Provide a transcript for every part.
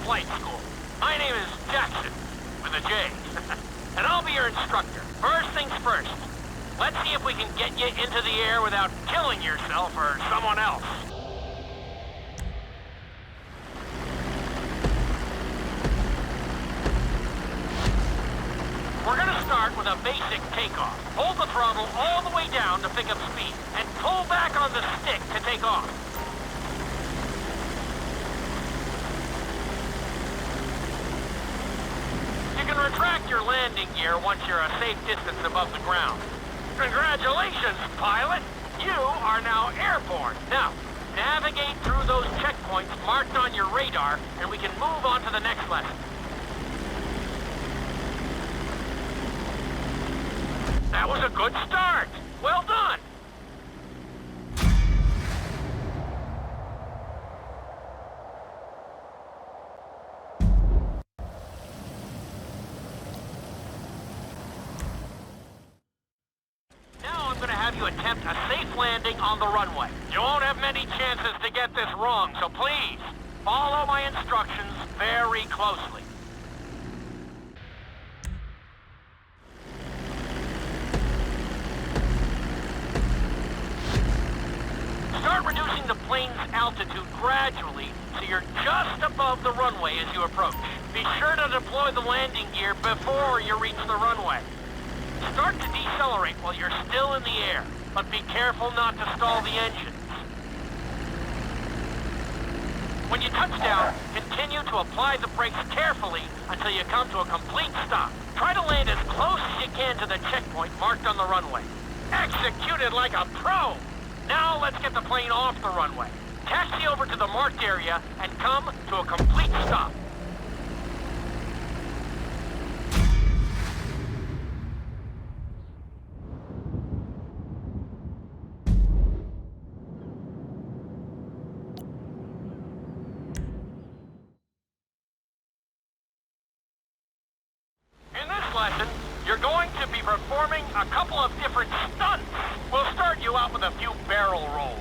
flight school. My name is Jackson, with a J. And I'll be your instructor. First things first. Let's see if we can get you into the air without killing yourself or someone else. We're gonna start with a basic takeoff. Hold the throttle all the way down to pick up speed, and pull back on the stick to take off. You can retract your landing gear once you're a safe distance above the ground. Congratulations, pilot! You are now airborne. Now, navigate through those checkpoints marked on your radar, and we can move on to the next lesson. That was a good start. Well done. Now I'm going to have you attempt a safe landing on the runway. You won't have many chances to get this wrong, so please follow my instructions very closely. Start reducing the plane's altitude gradually so you're just above the runway as you approach. Be sure to deploy the landing gear before you reach the runway. Start to decelerate while you're still in the air, but be careful not to stall the engines. When you touch down, continue to apply the brakes carefully until you come to a complete stop. Try to land as close as you can to the checkpoint marked on the runway. Execute it like a pro! Now let's get the plane off the runway. Taxi over to the marked area and come to a complete stop. In this lesson, you're going to be performing a couple of different stunts. We'll start you out with a few barrel rolls.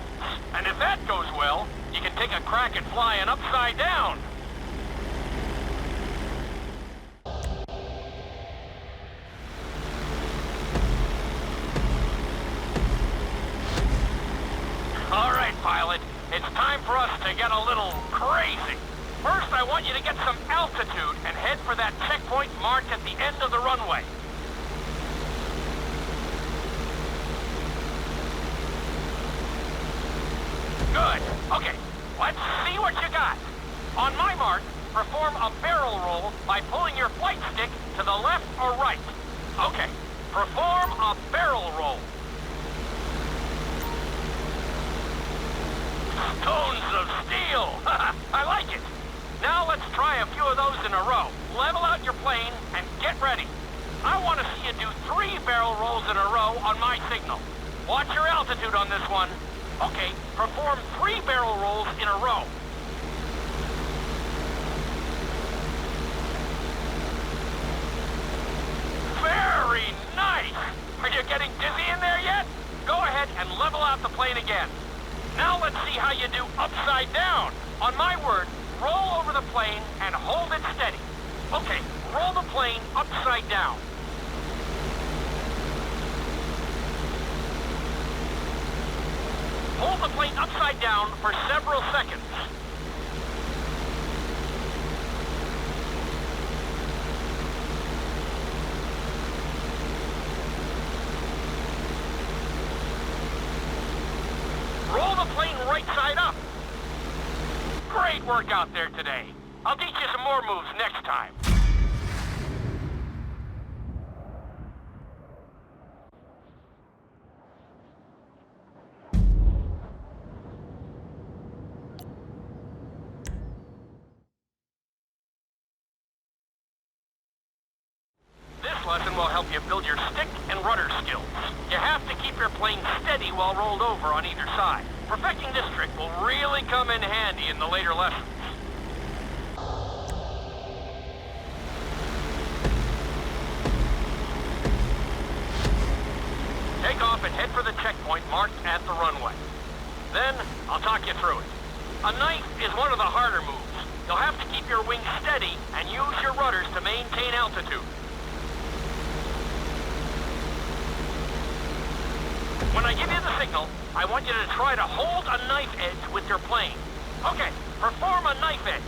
And if that goes well, you can take a crack at flying upside down. All right, pilot. It's time for us to get a little crazy. First, I want you to get some altitude and head for that checkpoint marked at the end of the runway. Good. Okay, let's see what you got. On my mark, perform a barrel roll by pulling your flight stick to the left or right. Okay, perform a barrel roll. Stones of steel! I like it. Now let's try a few of those in a row. Level out your plane and get ready. I want to see you do 3 barrel rolls in a row on my signal. Watch your altitude on this one. Okay, perform 3 barrel rolls in a row. Very nice! Are you getting dizzy in there yet? Go ahead and level out the plane again. Now let's see how you do upside down. On my word, roll over the plane and hold it steady. Okay, roll the plane upside down. Hold the plane upside down for several seconds. Roll the plane right side up. Great work out there today. I'll teach you some more moves next time. This lesson will help you build your stick and rudder skills. You have to keep your plane steady while rolled over on either side. Perfecting this trick will really come in handy in the later lessons. Take off and head for the checkpoint marked at the runway. Then, I'll talk you through it. A knife is one of the harder moves. You'll have to keep your wings steady and use your rudders to maintain altitude. When I give you the signal, I want you to try to hold a knife edge with your plane. Okay, perform a knife edge.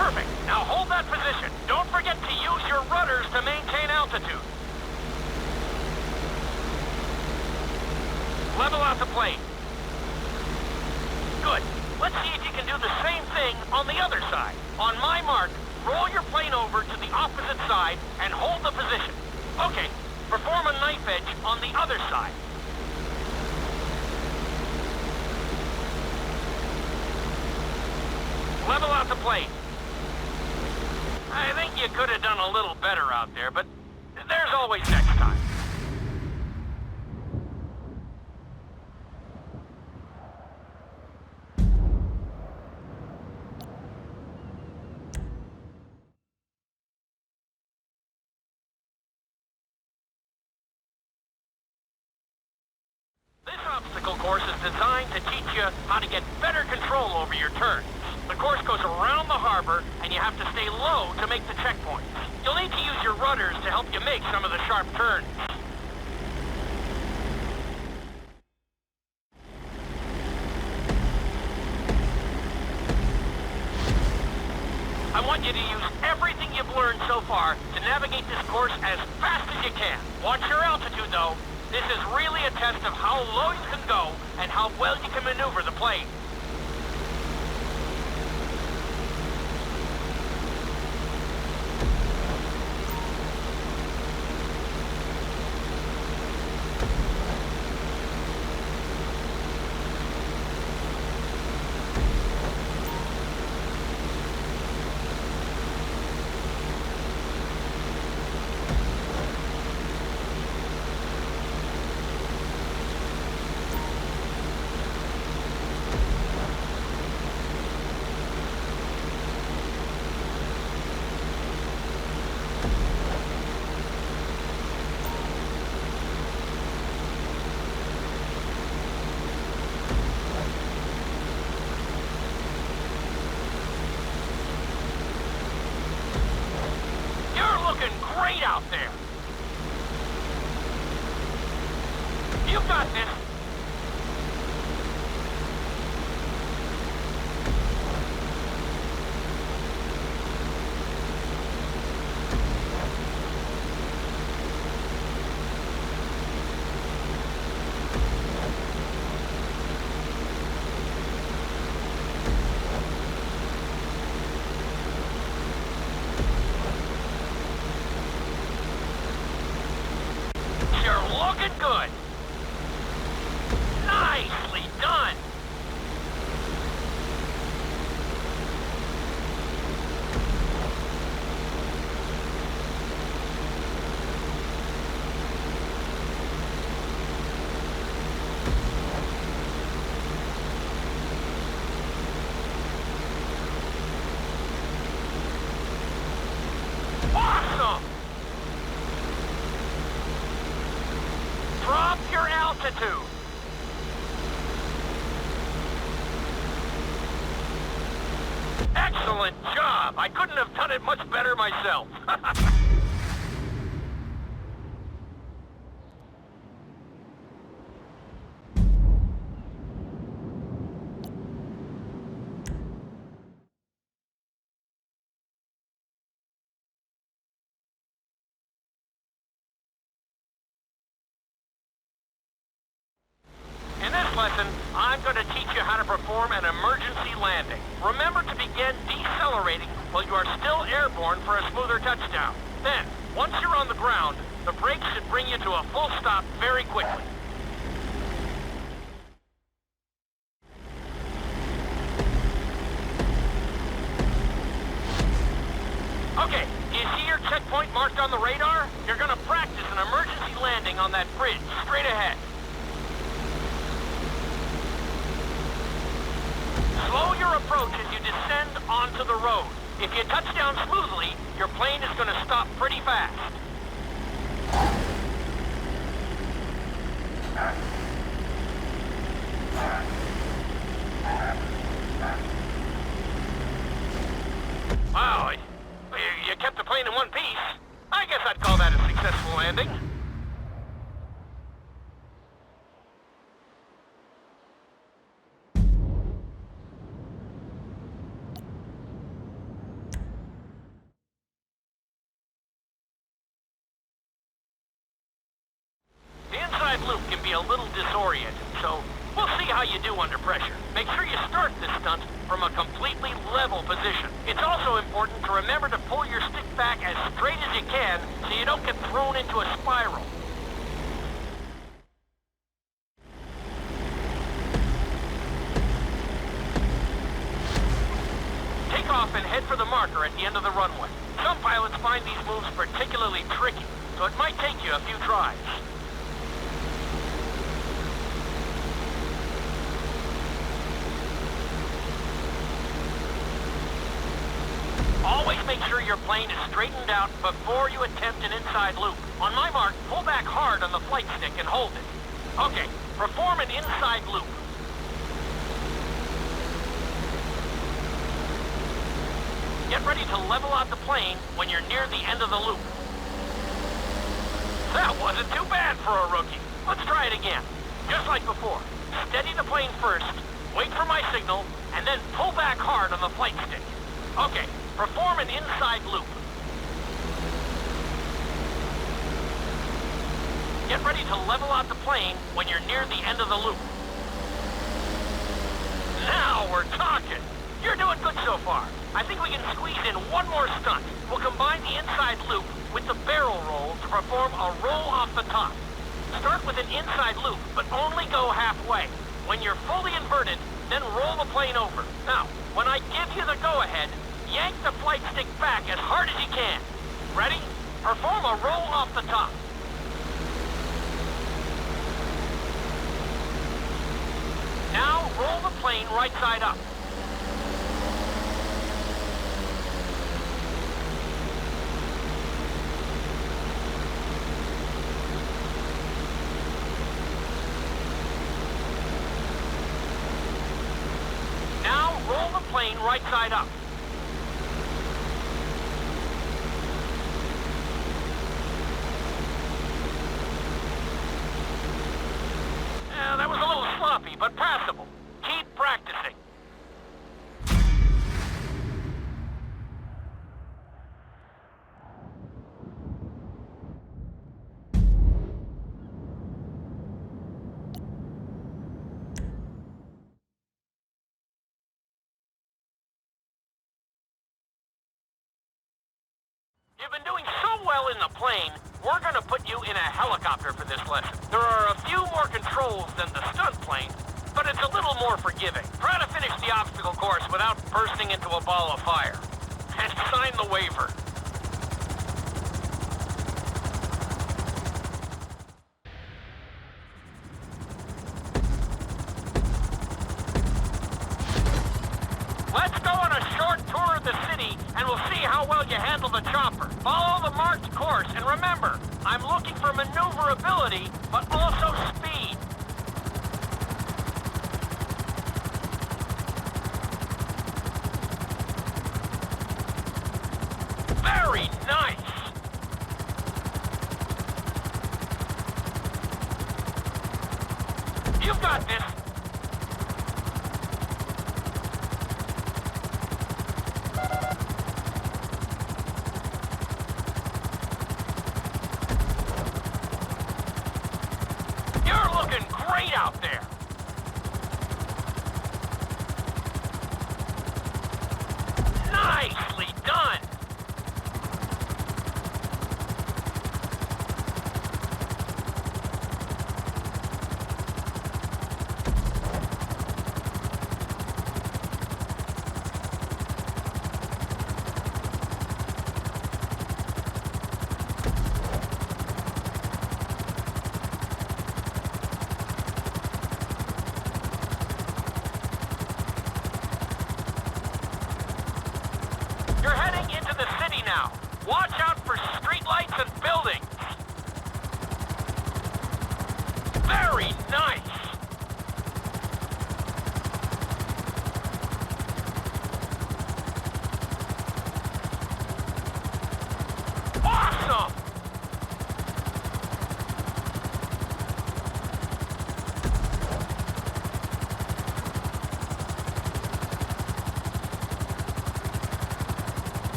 Perfect. Now hold that position. Don't forget to use your rudders to maintain altitude. Level out the plane. Good. Let's see if you can do the same thing on the other side. On my mark, roll your plane over to the opposite side and hold the position. Okay, perform a knife edge on the other side. Level out the plane. I think you could have done a little better out there, but there's always next time. This obstacle course is designed to teach you how to get better control over your turns. The course goes around the harbor, and you have to stay low to make the checkpoints. You'll need to use your rudders to help you make some of the sharp turns. I want you to use everything you've learned so far to navigate this course as fast as you can. Watch your altitude, though. This is really a test of how low you can go and how well you can maneuver the plane. Great out there. You got this. Looking good. Nicely done. Awesome. Drop your altitude. Excellent job. I couldn't have done it much better myself. In this lesson, I'm going to teach you how to perform an emergency landing. Remember to begin decelerating while you are still airborne for a smoother touchdown. Then, once you're on the ground, the brakes should bring you to a full stop very quickly. Okay, do you see your checkpoint marked on the radar? You're going to practice an emergency landing on that bridge straight ahead. Slow your approach as you descend onto the road. If you touch down smoothly, your plane is going to stop pretty fast. landing. The inside loop can be a little disoriented, so we'll see how you do under pressure. Make sure you start this stunt from a completely level position. It's also important to remember to pull your stick back as straight as you can so you don't get thrown into a spiral. Take off and head for the marker at the end of the runway. Some pilots find these moves particularly tricky, so it might take you a few tries. Always make sure your plane is straightened out before you attempt an inside loop. On my mark, pull back hard on the flight stick and hold it. Okay, perform an inside loop. Get ready to level out the plane when you're near the end of the loop. That wasn't too bad for a rookie. Let's try it again. Just like before. Steady the plane first, wait for my signal, and then pull back hard on the flight stick. Okay. Perform an inside loop. Get ready to level out the plane when you're near the end of the loop. Now we're talking. You're doing good so far. I think we can squeeze in one more stunt. We'll combine the inside loop with the barrel roll to perform a roll off the top. Start with an inside loop, but only go halfway. When you're fully inverted, then roll the plane over. Now, when I give you the go-ahead, yank the flight stick back as hard as you can. Ready? Perform a roll off the top. Now roll the plane right side up. Now roll the plane right side up. That was a little sloppy, but passable. Keep practicing. You've been doing so well in the plane, we're gonna put you in a helicopter for this lesson. There are a few more controls than the stunt plane, but it's a little more forgiving. Try to finish the obstacle course without bursting into a ball of fire. And sign the waiver. Let's go on a short tour of the city, and we'll see how well you handle the chopper. Follow the marked course, and remember, I'm looking for maneuverability, but also speed. Very nice! You've got this! Great out there! Nicely done!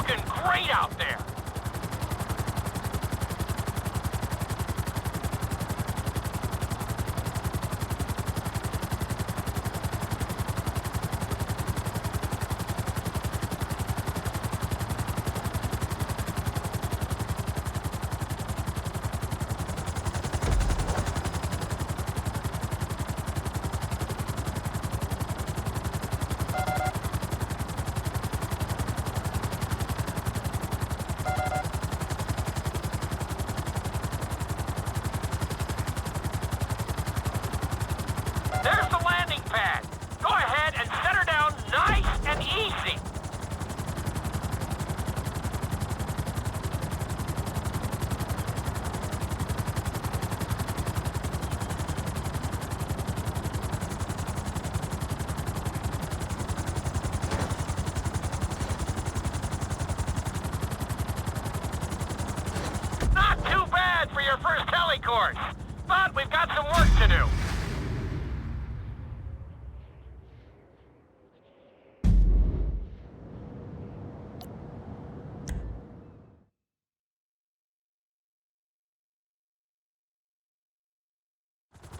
looking great out there. There's the landing pad. Go ahead and set her down nice and easy. Not too bad for your first heli course, but we've got some work to do.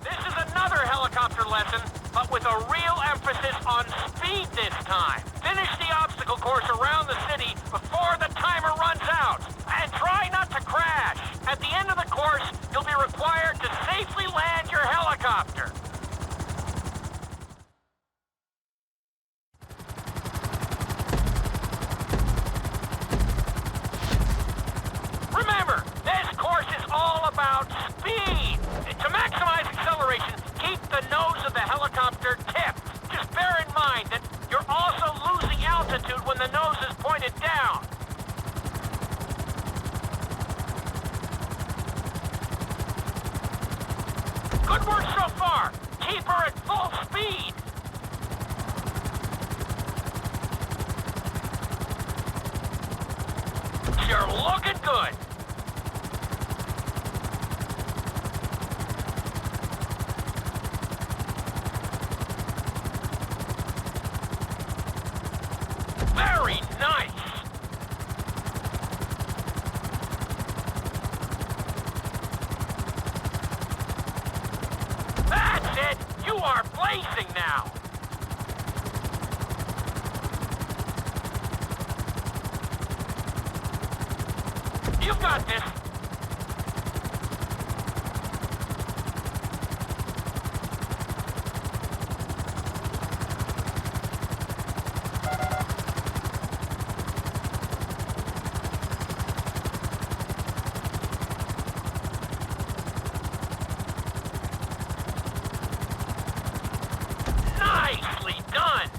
This is another helicopter lesson, but with a real emphasis on speed this time. Finish the obstacle course around the city before the timer runs out. And try not to crash. At the end of the course, you'll be required to safely land your helicopter. Remember, this course is all about speed. To maximize acceleration, keep the nose of the helicopter tipped. Just bear in mind that you're also losing altitude when the nose is pointed down. Good work so far. Keep her at full speed. You're looking good. Very nice! That's it! You are blazing now! You've got this! Nicely done!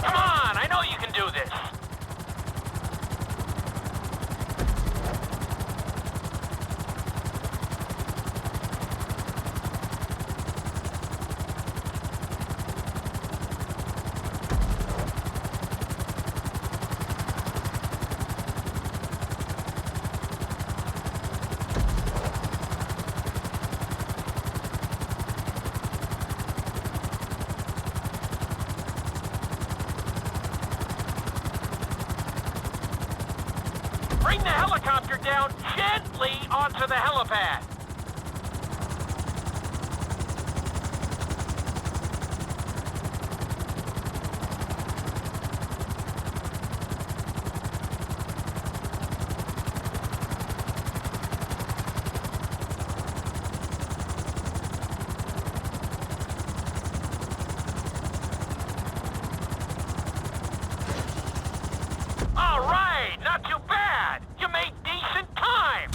Come on, I know you can do this. Bring the helicopter down gently onto the helipad. All right, not too bad. You made decent time.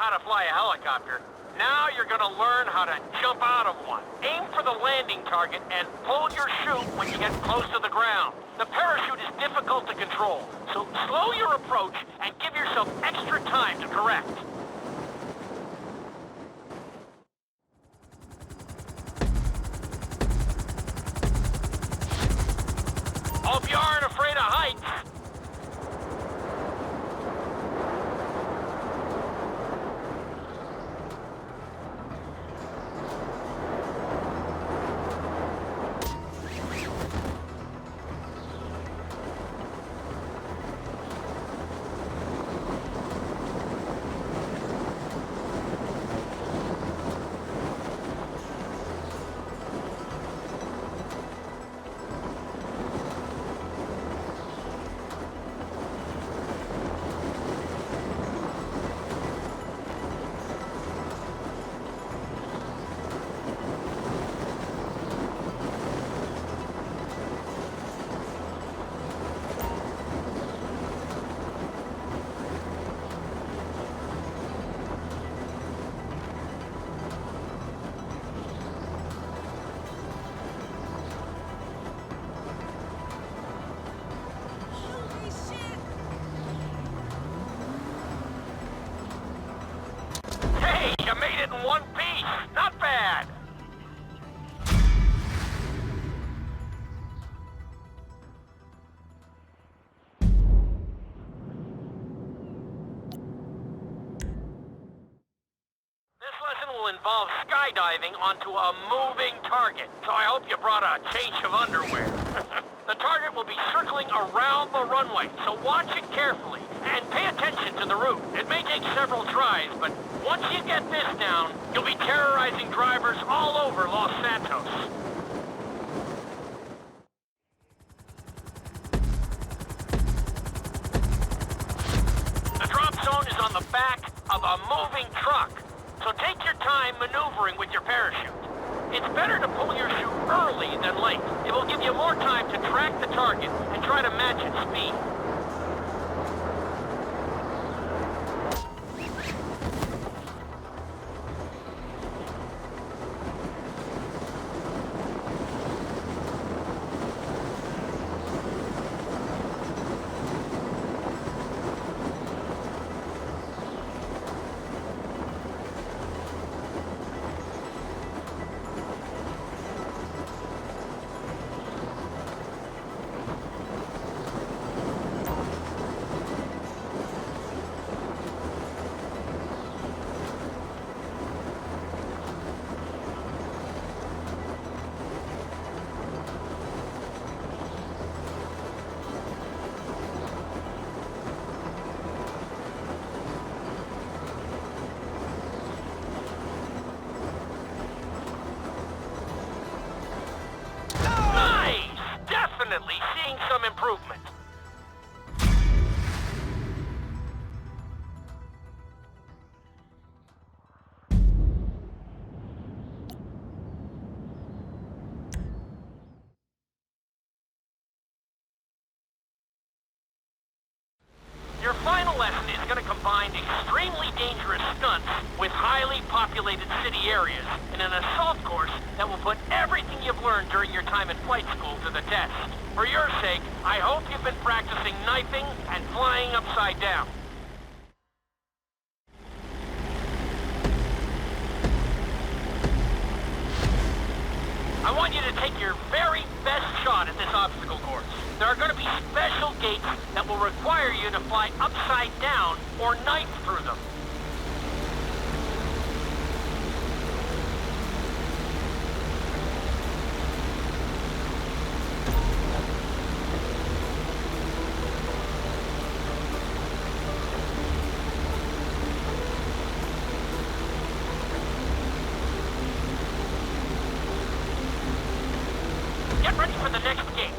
how to fly a helicopter. Now you're gonna learn how to jump out of one. Aim for the landing target and pull your chute when you get close to the ground. The parachute is difficult to control, so slow your approach and give yourself extra time to correct. Hope you aren't afraid of heights. You made it in one piece. Not bad. This lesson will involve skydiving onto a moving target, so I hope you brought a change of underwear. The target will be circling around the runway, so watch it carefully and pay attention to the route. It may take several tries, but once you get this down, you'll be terrorizing drivers all over Los Santos. The drop zone is on the back of a moving truck, so take your time maneuvering with your parachute. It's better to pull your chute early than late. It will give you more time to track the target and try to match its speed. Definitely seeing some improvement. Your final lesson is going to combine extremely dangerous stunts with highly populated city areas in an assault course that will put everything you've learned during your time in flight school to the test. For your sake, I hope you've been practicing knifing and flying upside down. I want you to take your very best shot at this obstacle course. There are going to be special gates that will require you to fly upside down or knife through them. Get ready for the next gate.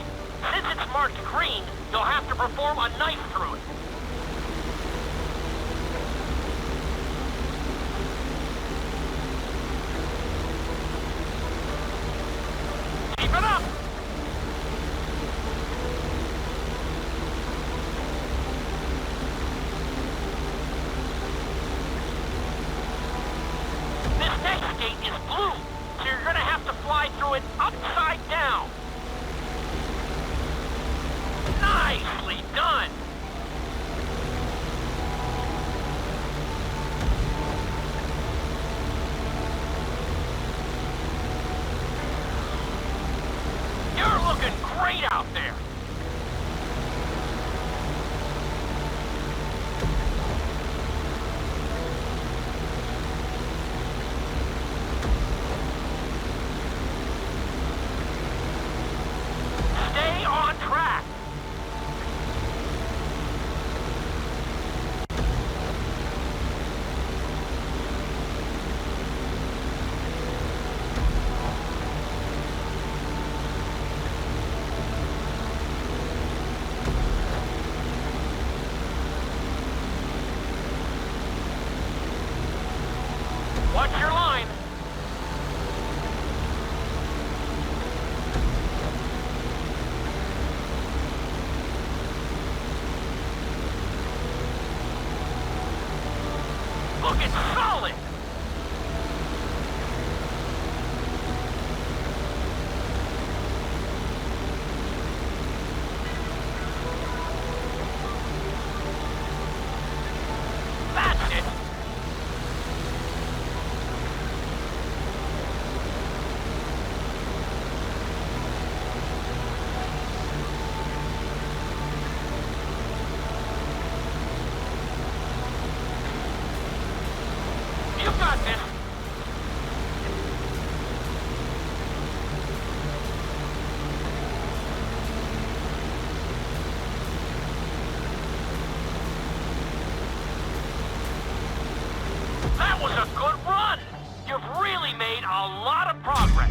Since it's marked green, you'll have to perform a knife through it. Keep it up! gate is blue, so you're gonna have to fly through it upside down. Nicely done! You're looking great out there! Stay on track! Watch your line! Looking solid! That's it! You got this! That was a good run! You've really made a lot of progress.